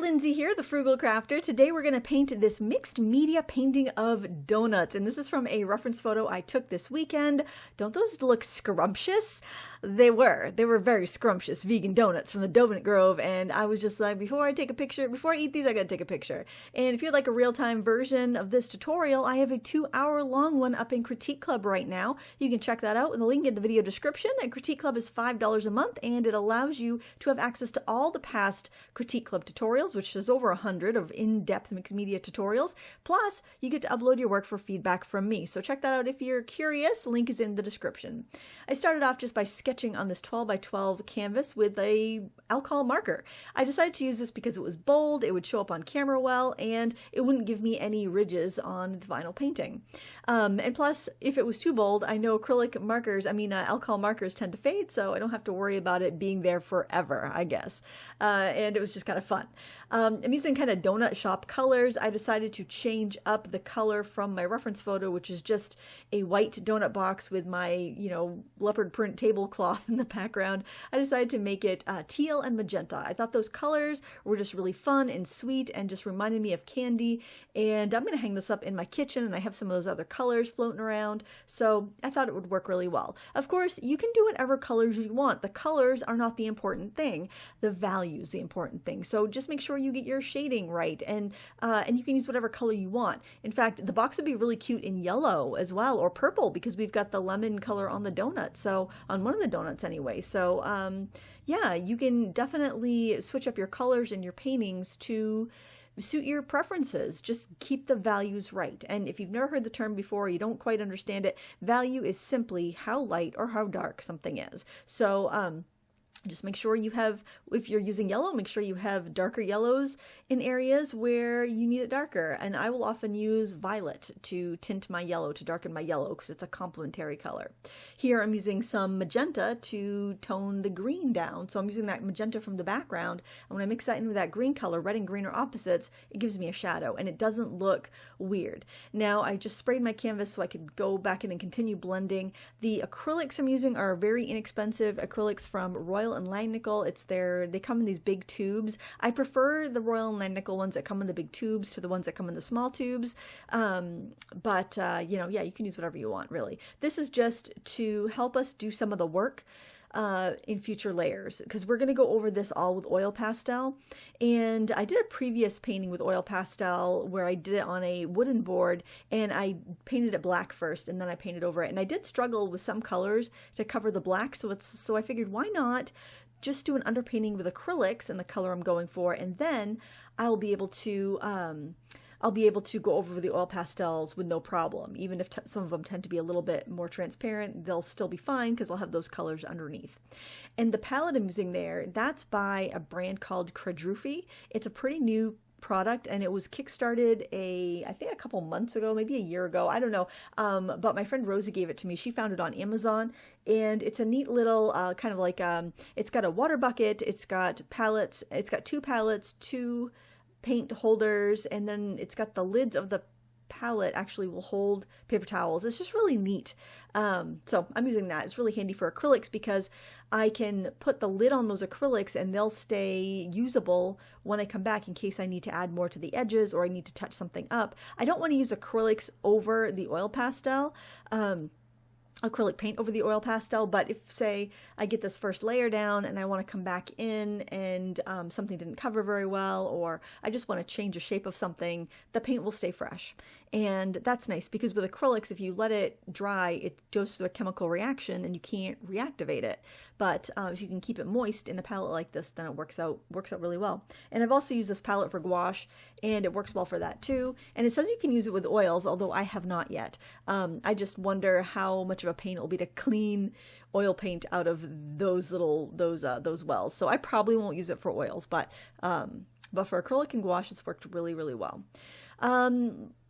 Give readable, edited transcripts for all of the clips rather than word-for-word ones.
Lindsay here, the Frugal Crafter. Today we're going to paint this mixed media painting of donuts, and this is from a reference photo I took this weekend. Don't those look scrumptious? They were very scrumptious vegan donuts from the Donut Grove, and I was just like, before I eat these, I gotta take a picture. And if you'd like a real-time version of this tutorial, I have a 2-hour long one up in Critique Club right now. You can check that out with the link in the video description. And Critique Club is $5 a month, and it allows you to have access to all the past Critique Club tutorials, which is over 100 of in-depth mixed media tutorials. Plus, you get to upload your work for feedback from me. So check that out if you're curious. Link is in the description. I started off just by sketching on this 12 by 12 canvas with a alcohol marker. I decided to use this because it was bold, it would show up on camera well, and it wouldn't give me any ridges on the vinyl painting. And plus, if it was too bold, I know alcohol markers tend to fade, so I don't have to worry about it being there forever, I guess. And it was just kind of fun. I'm using kind of donut shop colors. I decided to change up the color from my reference photo, which is just a white donut box with my, leopard print tablecloth in the background. I decided to make it teal and magenta. I thought those colors were just really fun and sweet and just reminded me of candy. And I'm going to hang this up in my kitchen, and I have some of those other colors floating around. So I thought it would work really well. Of course, you can do whatever colors you want. The colors are not the important thing. The value is the important thing. So just make sure you get your shading right, and you can use whatever color you want. In fact, the box would be really cute in yellow as well, or purple, because we've got the lemon color on the donut. So on one of the donuts anyway. So yeah, you can definitely switch up your colors in your paintings to suit your preferences. Just keep the values right. And if you've never heard the term before, you don't quite understand it, value is simply how light or how dark something is. So just make sure you have, if you're using yellow, make sure you have darker yellows in areas where you need it darker. And I will often use violet to tint my yellow, to darken my yellow, because it's a complementary color. Here I'm using some magenta to tone the green down. So I'm using that magenta from the background. And when I mix that in with that green color, red and green are opposites, it gives me a shadow and it doesn't look weird. Now I just sprayed my canvas so I could go back in and continue blending. The acrylics I'm using are very inexpensive acrylics from Royal and Langnickel. They come in these big tubes. I prefer the Royal and Langnickel ones that come in the big tubes to the ones that come in the small tubes. Yeah, you can use whatever you want, really. This is just to help us do some of the work in future layers, because we're going to go over this all with oil pastel. And I did a previous painting with oil pastel where I did it on a wooden board, and I painted it black first and then I painted over it. And I did struggle with some colors to cover the black, so I figured, why not just do an underpainting with acrylics and the color I'm going for, and then I'll be able to go over with the oil pastels with no problem. Even if some of them tend to be a little bit more transparent, they'll still be fine because I'll have those colors underneath. And the palette I'm using there, that's by a brand called Quadrufi. It's a pretty new product, and it was kickstarted I think a couple months ago, maybe a year ago, I don't know, but my friend Rosie gave it to me. She found it on Amazon, and it's a neat little kind of like it's got a water bucket, it's got palettes, it's got 2 palettes, 2 paint holders, and then it's got the lids of the palette actually will hold paper towels. It's just really neat. So I'm using that. It's really handy for acrylics because I can put the lid on those acrylics and they'll stay usable when I come back in case I need to add more to the edges or I need to touch something up. I don't want to use acrylics over the oil pastel. Acrylic paint over the oil pastel, but if, say, I get this first layer down and I want to come back in and something didn't cover very well, or I just want to change the shape of something, the paint will stay fresh. And that's nice because with acrylics, if you let it dry, it goes through a chemical reaction and you can't reactivate it. But if you can keep it moist in a palette like this, then it works out really well. And I've also used this palette for gouache, and it works well for that too. And it says you can use it with oils, although I have not yet. I just wonder how much of a pain it will be to clean oil paint out of those wells. So I probably won't use it for oils, but for acrylic and gouache, it's worked really, really well.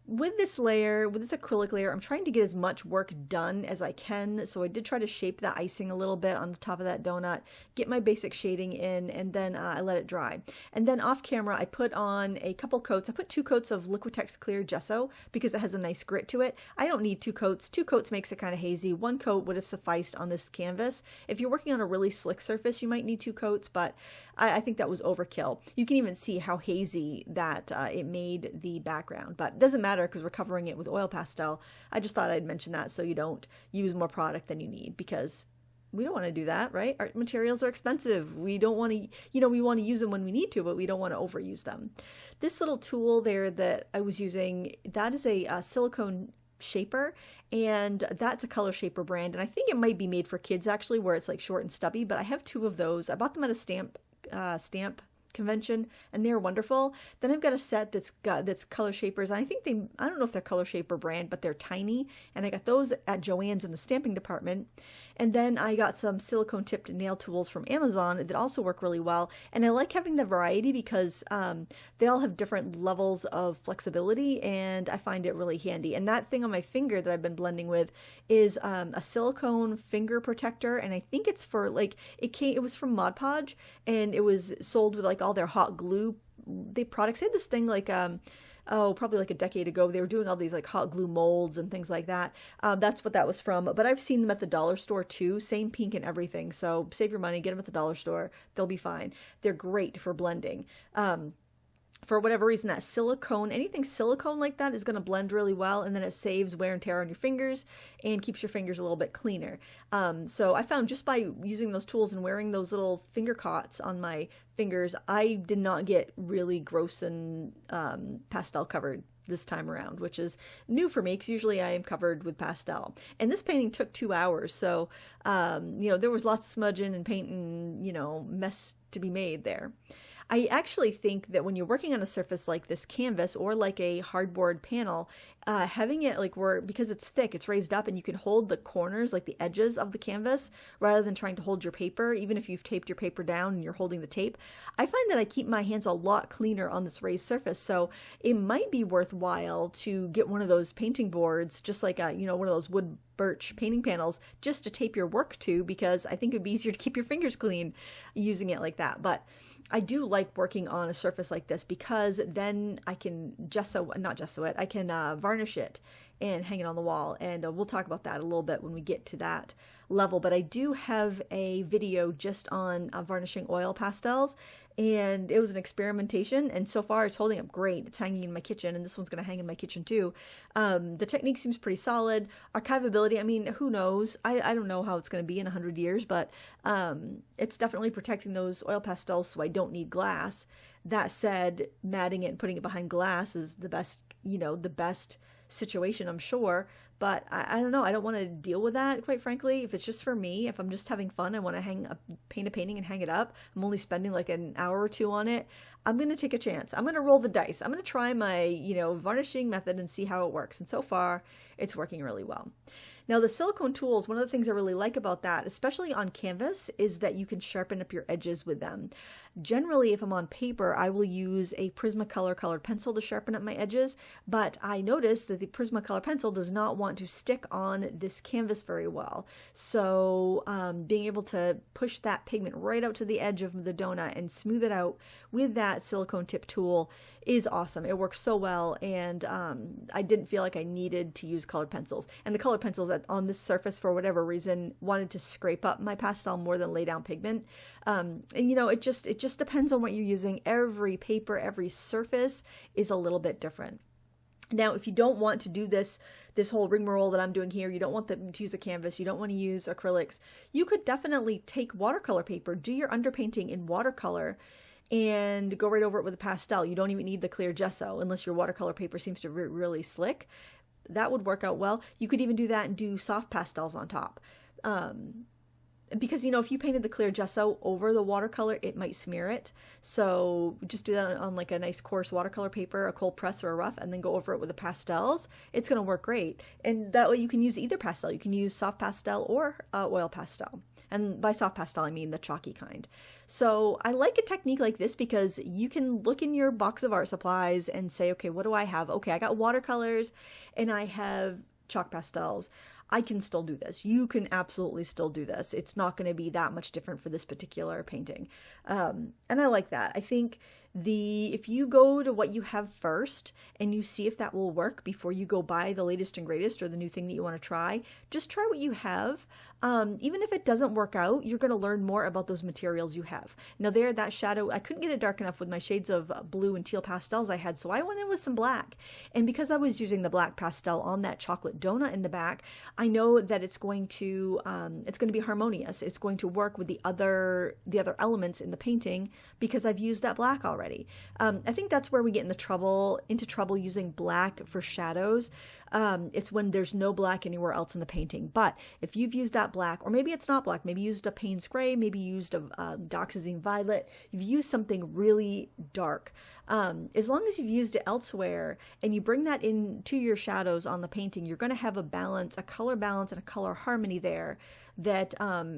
With this acrylic layer, I'm trying to get as much work done as I can. So I did try to shape the icing a little bit on the top of that donut, get my basic shading in, and then I let it dry. And then off camera, I put on a couple coats. I put 2 coats of Liquitex clear gesso because it has a nice grit to it. I don't need 2 coats. 2 coats makes it kind of hazy. 1 coat would have sufficed on this canvas. If you're working on a really slick surface, you might need 2 coats, but I think that was overkill. You can even see how hazy that it made the background, but it doesn't matter because we're covering it with oil pastel. I just thought I'd mention that so you don't use more product than you need, because we don't want to do that, right? Art materials are expensive. We don't want to, we want to use them when we need to, but we don't want to overuse them. This little tool there that I was using, that is a silicone shaper, and that's a Color Shaper brand, and I think it might be made for kids actually, where it's like short and stubby, but I have 2 of those. I bought them at a stamp convention, and they're wonderful. Then I've got a set that's Color Shapers. I think I don't know if they're Color Shaper brand, but they're tiny, and I got those at Joann's in the stamping department. And then I got some silicone tipped nail tools from Amazon that also work really well. And I like having the variety because they all have different levels of flexibility, and I find it really handy. And that thing on my finger that I've been blending with is a silicone finger protector, and I think it's for it was from Mod Podge, and it was sold with like all their hot glue products. They had this thing probably like a decade ago. They were doing all these like hot glue molds and things like that. That's what that was from. But I've seen them at the dollar store too. Same pink and everything. So save your money, get them at the dollar store. They'll be fine. They're great for blending. For whatever reason, that silicone, anything silicone like that is going to blend really well, and then it saves wear and tear on your fingers and keeps your fingers a little bit cleaner. So I found just by using those tools and wearing those little finger cots on my fingers, I did not get really gross and pastel covered this time around, which is new for me because usually I am covered with pastel. And this painting took 2 hours, so there was lots of smudging and paint and mess to be made there. I actually think that when you're working on a surface like this canvas or like a hardboard panel, having it because it's thick, it's raised up, and you can hold the corners, like the edges of the canvas, rather than trying to hold your paper, even if you've taped your paper down and you're holding the tape. I find that I keep my hands a lot cleaner on this raised surface, so it might be worthwhile to get one of those painting boards, just like one of those wood birch painting panels, just to tape your work to, because I think it'd be easier to keep your fingers clean using it like that. But I do like working on a surface like this because then I can I can varnish it and hang it on the wall. And we'll talk about that a little bit when we get to that level. But I do have a video just on varnishing oil pastels, and it was an experimentation, and so far it's holding up great. It's hanging in my kitchen, and this one's going to hang in my kitchen too. The technique seems pretty solid. Archivability, I mean, who knows? I don't know how it's going to be in 100 years, but it's definitely protecting those oil pastels, so I don't need glass. That said, matting it and putting it behind glass is the best, the best situation, I'm sure. But I don't know. I don't want to deal with that, quite frankly. If it's just for me, if I'm just having fun, I want to paint a painting and hang it up. I'm only spending like an hour or 2 on it. I'm going to take a chance. I'm going to roll the dice. I'm going to try my, varnishing method and see how it works. And so far, it's working really well. Now, the silicone tools, one of the things I really like about that, especially on canvas, is that you can sharpen up your edges with them. Generally, if I'm on paper, I will use a Prismacolor colored pencil to sharpen up my edges, but I noticed that the Prismacolor pencil does not want to stick on this canvas very well. So being able to push that pigment right out to the edge of the donut and smooth it out with that silicone tip tool is awesome. It works so well, and I didn't feel like I needed to use colored pencils. And the colored pencils on this surface, for whatever reason, wanted to scrape up my pastel more than lay down pigment. And it just depends on what you're using. Every paper, every surface is a little bit different. Now, if you don't want to do this whole rigmarole that I'm doing here, you don't want to use a canvas, you don't want to use acrylics, you could definitely take watercolor paper, do your underpainting in watercolor, and go right over it with a pastel. You don't even need the clear gesso unless your watercolor paper seems to be really slick. That would work out well. You could even do that and do soft pastels on top. Because, if you painted the clear gesso over the watercolor, it might smear it. So just do that on like a nice coarse watercolor paper, a cold press or a rough, and then go over it with the pastels. It's going to work great. And that way you can use either pastel. You can use soft pastel or oil pastel. And by soft pastel, I mean the chalky kind. So I like a technique like this because you can look in your box of art supplies and say, okay, what do I have? Okay, I got watercolors and I have chalk pastels. I can still do this. You can absolutely still do this. It's not going to be that much different for this particular painting. And I like that. I think if you go to what you have first and you see if that will work before you go buy the latest and greatest or the new thing that you want to try, just try what you have. even if it doesn't work out, you're going to learn more about those materials you have. Now there, that shadow, I couldn't get it dark enough with my shades of blue and teal pastels I had, so I went in with some black. And because I was using the black pastel on that chocolate donut in the back, I know that it's going to be harmonious. It's going to work with the other elements in the painting because I've used that black already. I think that's where we get into trouble using black for shadows. It's when there's no black anywhere else in the painting. But if you've used that black, or maybe it's not black, maybe you used a Payne's gray, maybe you used a dioxazine violet, you've used something really dark. As long as you've used it elsewhere and you bring that into your shadows on the painting, you're going to have a balance, a color balance and a color harmony there that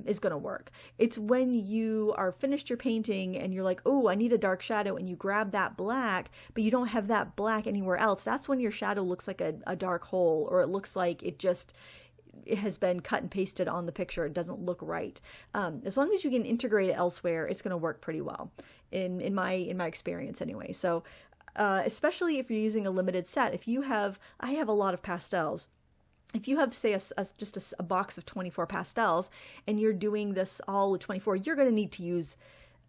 is going to work. It's when you are finished your painting and you're like, oh, I need a dark shadow, and you grab that black, but you don't have that black anywhere else. That's when your shadow looks like a dark hole, or it looks like it has been cut and pasted on the picture. It doesn't look right. As long as you can integrate it elsewhere, it's going to work pretty well in my experience anyway. So especially if you're using a limited set, I have a lot of pastels. If you have, say, just a box of 24 pastels and you're doing this all with 24, you're going to need to use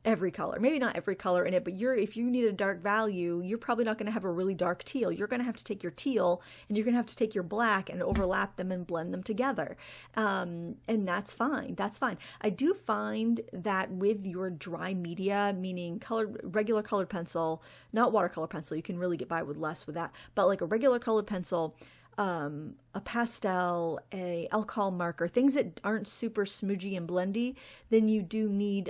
every color. Maybe not every color in it, but if you need a dark value, you're probably not going to have a really dark teal. You're going to have to take your teal and you're going to have to take your black and overlap them and blend them together. And that's fine. That's fine. I do find that with your dry media, meaning regular colored pencil, not watercolor pencil, you can really get by with less with that, but like a regular colored pencil, a pastel, a alcohol marker, things that aren't super smudgy and blendy, then you do need,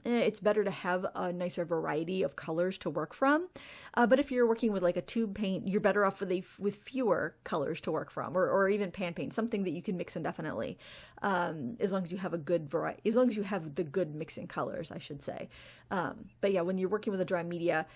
it's better to have a nicer variety of colors to work from. But if you're working with like a tube paint, you're better off with fewer colors to work from, or even pan paint, something that you can mix indefinitely, as long as you have a good variety, as long as you have the good mixing colors, I should say. But yeah, when you're working with a dry media,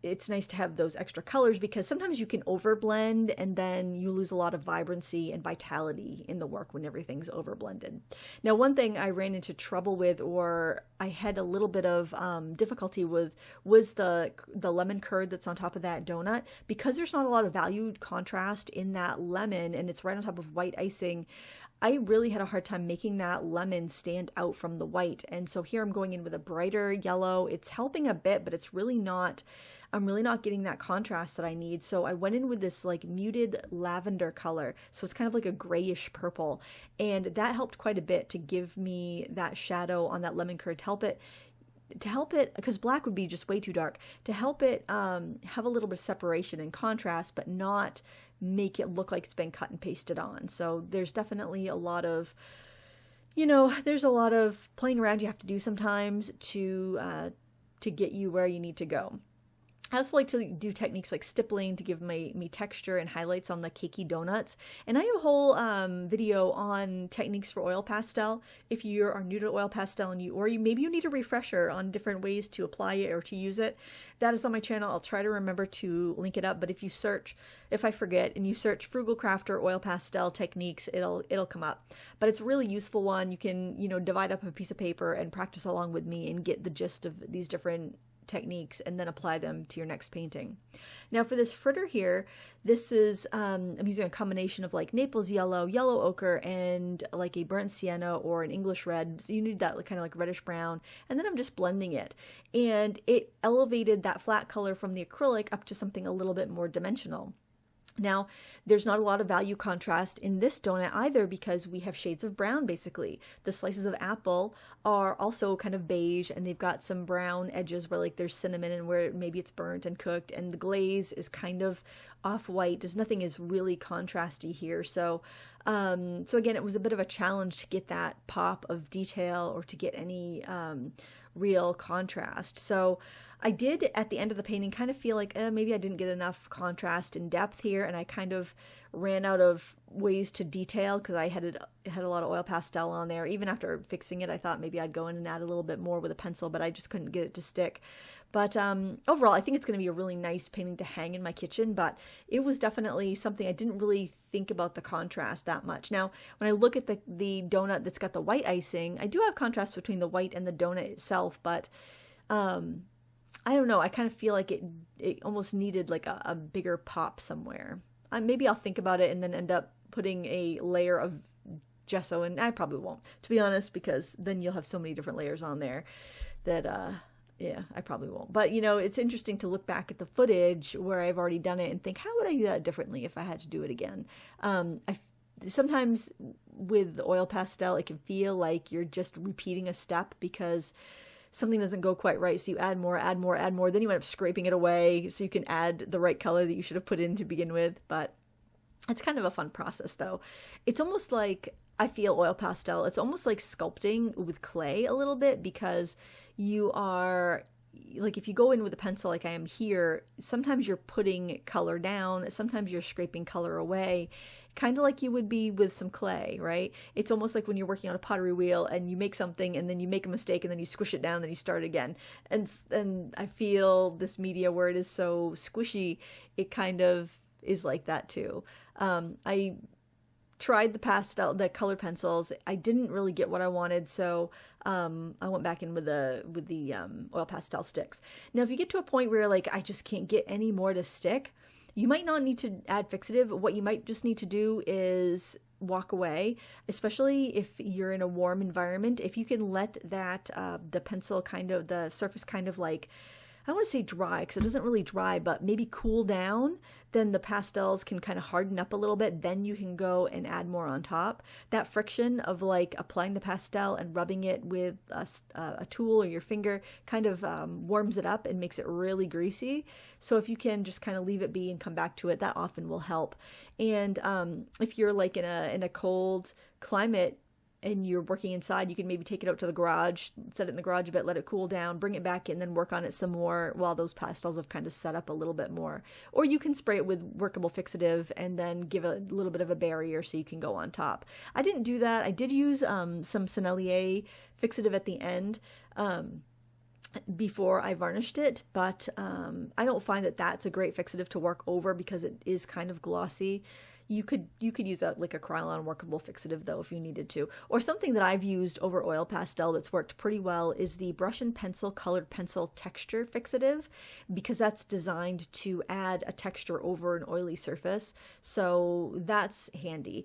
it's nice to have those extra colors because sometimes you can overblend and then you lose a lot of vibrancy and vitality in the work when everything's overblended. Now, one thing I ran into trouble with, or I had a little bit of difficulty with, was the lemon curd that's on top of that donut. Because there's not a lot of valued contrast in that lemon and it's right on top of white icing, I really had a hard time making that lemon stand out from the white. And so here I'm going in with a brighter yellow. It's helping a bit, but I'm really not getting that contrast that I need. So I went in with this like muted lavender color. So it's kind of like a grayish purple. And that helped quite a bit to give me that shadow on that lemon curd, to help it, because black would be just way too dark, to help it have a little bit of separation and contrast, but not make it look like it's been cut and pasted on. So there's definitely a lot of, there's a lot of playing around you have to do sometimes to get you where you need to go. I also like to do techniques like stippling to give me texture and highlights on the cakey donuts. And I have a whole video on techniques for oil pastel. If you are new to oil pastel and maybe you need a refresher on different ways to apply it or to use it, that is on my channel. I'll try to remember to link it up. But if I forget and you search Frugal Crafter oil pastel techniques, it'll come up. But it's a really useful one. You can divide up a piece of paper and practice along with me and get the gist of these different techniques and then apply them to your next painting. Now for this fritter here, this is, I'm using a combination of like Naples yellow, yellow ochre, and like a burnt sienna or an English red. So you need that kind of like reddish brown. And then I'm just blending it. And it elevated that flat color from the acrylic up to something a little bit more dimensional. Now, there's not a lot of value contrast in this donut either because we have shades of brown basically. The slices of apple are also kind of beige and they've got some brown edges where like there's cinnamon and where maybe it's burnt and cooked, and the glaze is kind of off-white. Nothing is really contrasty here. So again, it was a bit of a challenge to get that pop of detail or to get any real contrast. So I did at the end of the painting kind of feel like maybe I didn't get enough contrast and depth here, and I kind of ran out of ways to detail because I had a lot of oil pastel on there. Even after fixing it, I thought maybe I'd go in and add a little bit more with a pencil, but I just couldn't get it to stick. But overall, I think it's going to be a really nice painting to hang in my kitchen, but it was definitely something I didn't really think about the contrast that much. Now, when I look at the donut that's got the white icing, I do have contrast between the white and the donut itself, but I don't know. I kind of feel like it almost needed like a bigger pop somewhere. Maybe I'll think about it and then end up putting a layer of gesso, and I probably won't, to be honest, because then you'll have so many different layers on there that, yeah, I probably won't. But, you know, it's interesting to look back at the footage where I've already done it and think, how would I do that differently if I had to do it again? Sometimes with the oil pastel, it can feel like you're just repeating a step because something doesn't go quite right. So you add more, add more, add more. Then you end up scraping it away so you can add the right color that you should have put in to begin with. But it's kind of a fun process, though. It's almost like, I feel oil pastel, it's almost like sculpting with clay a little bit, because you are, like, if you go in with a pencil like I am here, sometimes you're putting color down, sometimes you're scraping color away, kind of like you would be with some clay, right? It's almost like when you're working on a pottery wheel and you make something and then you make a mistake and then you squish it down and then you start again. And I feel this media, where it is so squishy, it kind of is like that too. I tried the color pencils. I didn't really get what I wanted, so I went back in with the oil pastel sticks. Now, if you get to a point where you're like, I just can't get any more to stick, you might not need to add fixative. What you might just need to do is walk away, especially if you're in a warm environment. If you can let that the pencil the surface kind of like, I don't want to say dry because it doesn't really dry, but maybe cool down, then the pastels can kind of harden up a little bit. Then you can go and add more on top. That friction of like applying the pastel and rubbing it with a tool or your finger kind of warms it up and makes it really greasy. So if you can just kind of leave it be and come back to it, that often will help. And if you're like in a cold climate, and you're working inside, you can maybe take it out to the garage, set it in the garage a bit, let it cool down, bring it back in, then work on it some more while those pastels have kind of set up a little bit more. Or you can spray it with workable fixative and then give a little bit of a barrier so you can go on top. I didn't do that. I did use some Sennelier fixative at the end before I varnished it, but I don't find that that's a great fixative to work over because it is kind of glossy. You could use like a Krylon workable fixative though if you needed to. Or something that I've used over oil pastel that's worked pretty well is the brush and pencil colored pencil texture fixative, because that's designed to add a texture over an oily surface. So that's handy.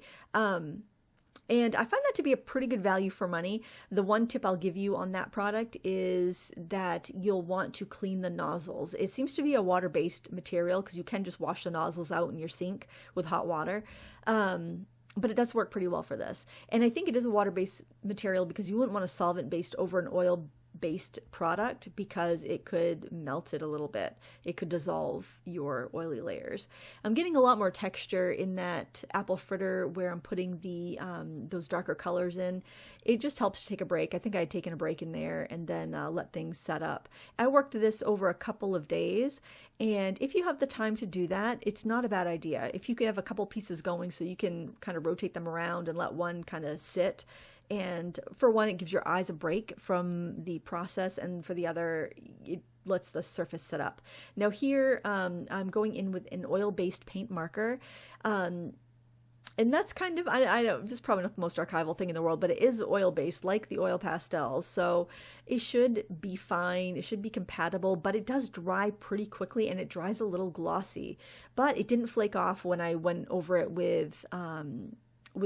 And I find that to be a pretty good value for money. The one tip I'll give you on that product is that you'll want to clean the nozzles. It seems to be a water-based material because you can just wash the nozzles out in your sink with hot water. But it does work pretty well for this. And I think it is a water-based material because you wouldn't want a solvent-based over an oil-based product because it could melt it a little bit. It could dissolve your oily layers. I'm getting a lot more texture in that apple fritter where I'm putting the those darker colors in. It just helps to take a break. I think I had taken a break in there and then let things set up. I worked this over a couple of days, and if you have the time to do that, it's not a bad idea. If you could have a couple pieces going so you can kind of rotate them around and let one kind of sit. And for one, it gives your eyes a break from the process, and for the other, it lets the surface set up. Now here, I'm going in with an oil-based paint marker. And that's kind of, I don't, this is probably not the most archival thing in the world, but it is oil-based like the oil pastels. So it should be fine. It should be compatible, but it does dry pretty quickly and it dries a little glossy. But it didn't flake off when I went over it with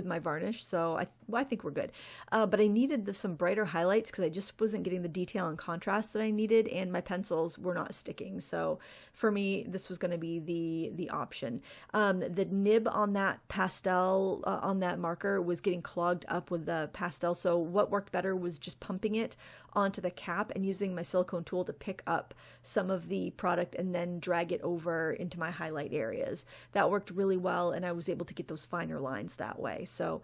my varnish, so I think we're good. But I needed some brighter highlights because I just wasn't getting the detail and contrast that I needed, and my pencils were not sticking. So for me, this was going to be the option. The nib on that pastel, on that marker, was getting clogged up with the pastel, so what worked better was just pumping it onto the cap and using my silicone tool to pick up some of the product and then drag it over into my highlight areas. That worked really well, and I was able to get those finer lines that way. So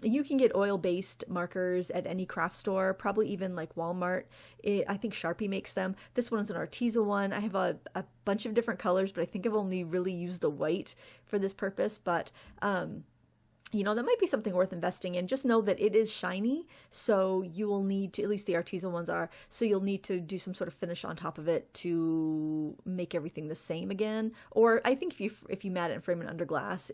you can get oil-based markers at any craft store, probably even like Walmart. I think Sharpie makes them. This one's an Arteza one. I have a bunch of different colors, but I think I've only really used the white for this purpose. But you know, that might be something worth investing in. Just know that it is shiny, so you will need to, at least the Arteza ones are, so you'll need to do some sort of finish on top of it to make everything the same again. Or I think if you mat it and frame it under glass,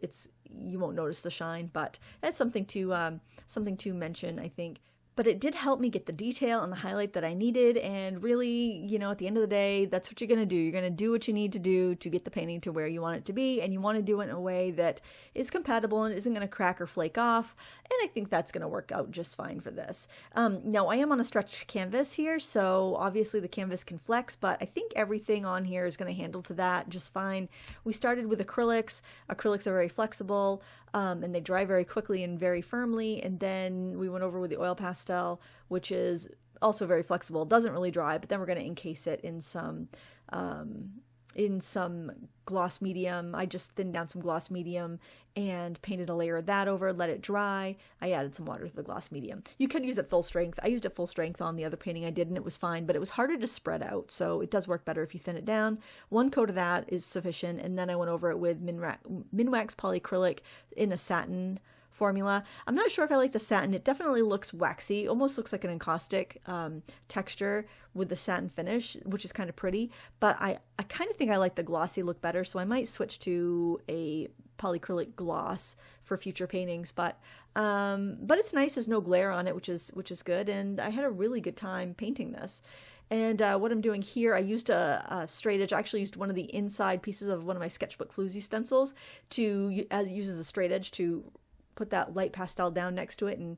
you won't notice the shine, but that's something to mention, I think. But it did help me get the detail and the highlight that I needed. And really, you know, at the end of the day, that's what you're going to do. You're going to do what you need to do to get the painting to where you want it to be. And you want to do it in a way that is compatible and isn't going to crack or flake off. And I think that's going to work out just fine for this. Now, I am on a stretched canvas here, so obviously the canvas can flex, but I think everything on here is going to handle to that just fine. We started with acrylics. Acrylics are very flexible, and they dry very quickly and very firmly. And then we went over with the oil pastel, which is also very flexible. It doesn't really dry, but then we're going to encase it in some gloss medium. I just thinned down some gloss medium and painted a layer of that over, let it dry. I added some water to the gloss medium. You could use it full strength. I used it full strength on the other painting I did, and it was fine, but it was harder to spread out, so it does work better if you thin it down. One coat of that is sufficient, and then I went over it with Minwax polyacrylic in a satin formula. I'm not sure if I like the satin. It definitely looks waxy, almost looks like an encaustic texture with the satin finish, which is kind of pretty, but I kind of think I like the glossy look better, so I might switch to a polyacrylic gloss for future paintings, but it's nice. There's no glare on it, which is good, and I had a really good time painting this. And what I'm doing here, I used a straight edge. I actually used one of the inside pieces of one of my sketchbook floozy stencils to use as a straight edge to put that light pastel down next to it and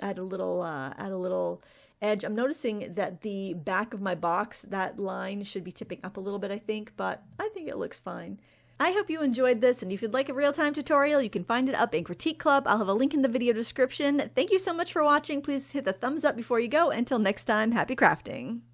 add a little edge. I'm noticing that the back of my box, that line should be tipping up a little bit, I think, but I think it looks fine. I hope you enjoyed this, and if you'd like a real-time tutorial, you can find it up in Critique Club. I'll have a link in the video description. Thank you so much for watching. Please hit the thumbs up before you go. Until next time, happy crafting.